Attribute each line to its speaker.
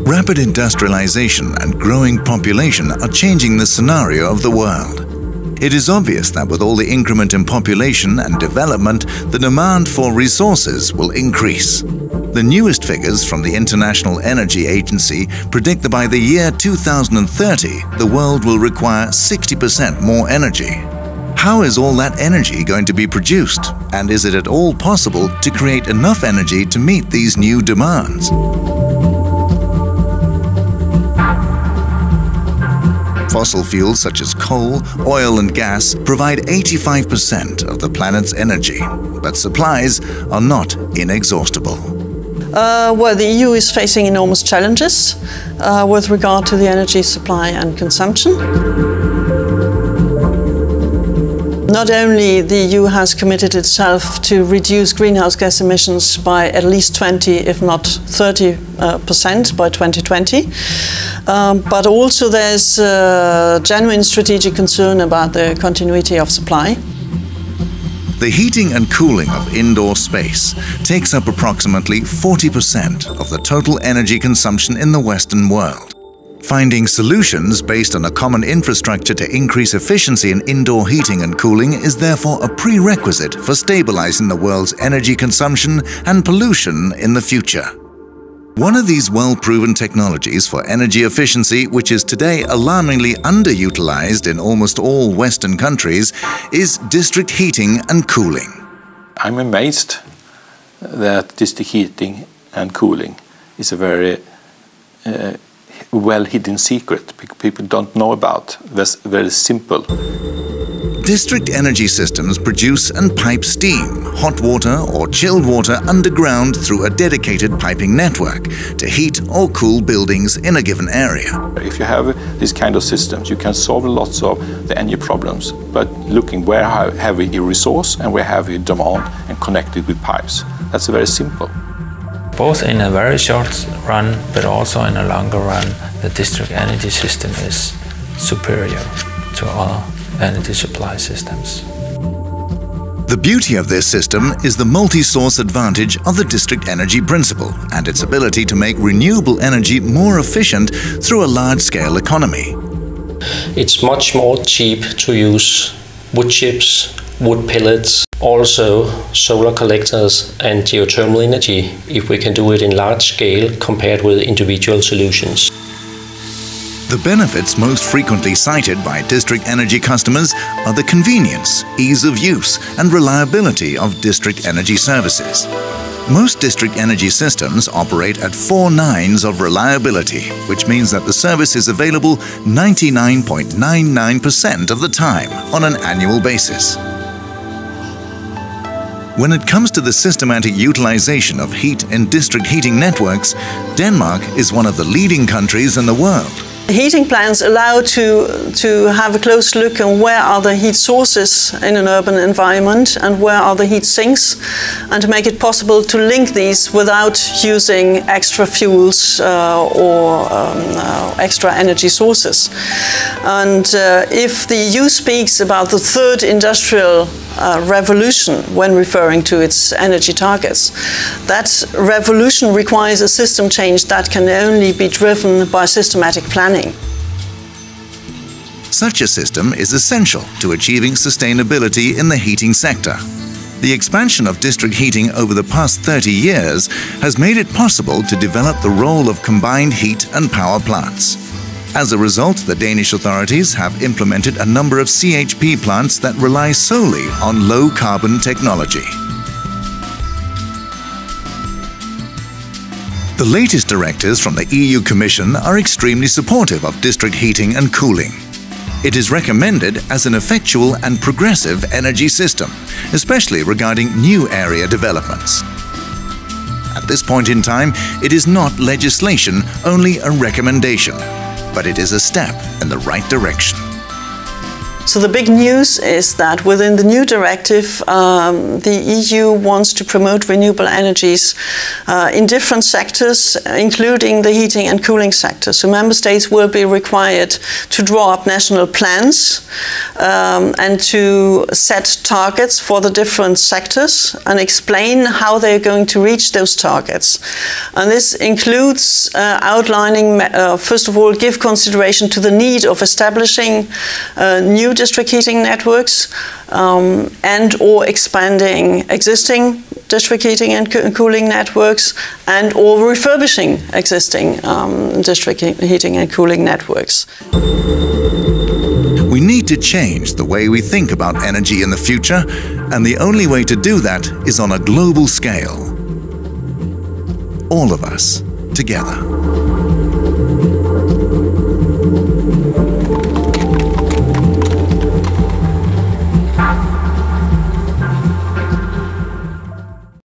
Speaker 1: Rapid industrialization and growing population are changing the scenario of the world. It is obvious that with all the increment in population and development, the demand for resources will increase. The newest figures from the International Energy Agency predict that by the year 2030, the world will require 60% more energy. How is all that energy going to be produced? And is it at all possible to create enough energy to meet these new demands? Fossil fuels such as coal, oil and gas provide 85% of the planet's energy, but supplies are not inexhaustible.
Speaker 2: Well, the EU is facing enormous challenges with regard to the energy supply and consumption. Not only the EU has committed itself to reduce greenhouse gas emissions by at least 20, if not 30% by 2020, but also there's a genuine strategic concern about the continuity of supply.
Speaker 1: The heating and cooling of indoor space takes up approximately 40% of the total energy consumption in the Western world. Finding solutions based on a common infrastructure to increase efficiency in indoor heating and cooling is therefore a prerequisite for stabilizing the world's energy consumption and pollution in the future. One of these well-proven technologies for energy efficiency, which is today alarmingly underutilized in almost all Western countries, is district heating and cooling.
Speaker 3: I'm amazed that district heating and cooling is a very well-hidden secret. People don't know about. That's very simple.
Speaker 1: District energy systems produce and pipe steam, hot water or chilled water underground through a dedicated piping network to heat or cool buildings in a given area.
Speaker 3: If you have these kind of systems, you can solve lots of the energy problems, but looking where have we a resource and where have we demand and connect it with pipes. That's very simple.
Speaker 4: Both in a very short run, but also in a longer run, the district energy system is superior to other energy supply systems.
Speaker 1: The beauty of this system is the multi-source advantage of the district energy principle and its ability to make renewable energy more efficient through a large-scale economy.
Speaker 5: It's much more cheap to use wood chips, wood pellets, also solar collectors and geothermal energy if we can do it in large scale compared with individual solutions.
Speaker 1: The benefits most frequently cited by district energy customers are the convenience, ease of use, and reliability of district energy services. Most district energy systems operate at 4 nines of reliability, which means that the service is available 99.99% of the time on an annual basis. When it comes to the systematic utilization of heat in district heating networks, Denmark is one of the leading countries in the world.
Speaker 2: Heating plants allow to have a close look on where are the heat sources in an urban environment and where are the heat sinks, and to make it possible to link these without using extra fuels or extra energy sources. And if the EU speaks about the third industrial revolution when referring to its energy targets, that revolution requires a system change that can only be driven by systematic planning.
Speaker 1: Such a system is essential to achieving sustainability in the heating sector. The expansion of district heating over the past 30 years has made it possible to develop the role of combined heat and power plants. As a result, the Danish authorities have implemented a number of CHP plants that rely solely on low-carbon technology. The latest directives from the EU Commission are extremely supportive of district heating and cooling. It is recommended as an effectual and progressive energy system, especially regarding new area developments. At this point in time, it is not legislation, only a recommendation, but it is a step in the right direction.
Speaker 2: So the big news is that within the new directive, the EU wants to promote renewable energies in different sectors, including the heating and cooling sector. So member states will be required to draw up national plans and to set targets for the different sectors and explain how they're going to reach those targets. And this includes outlining, first of all, give consideration to the need of establishing new district heating networks and or expanding existing district heating and cooling networks and or refurbishing existing district heating and cooling networks.
Speaker 1: We need to change the way we think about energy in the future, and the only way to do that is on a global scale. All of us together.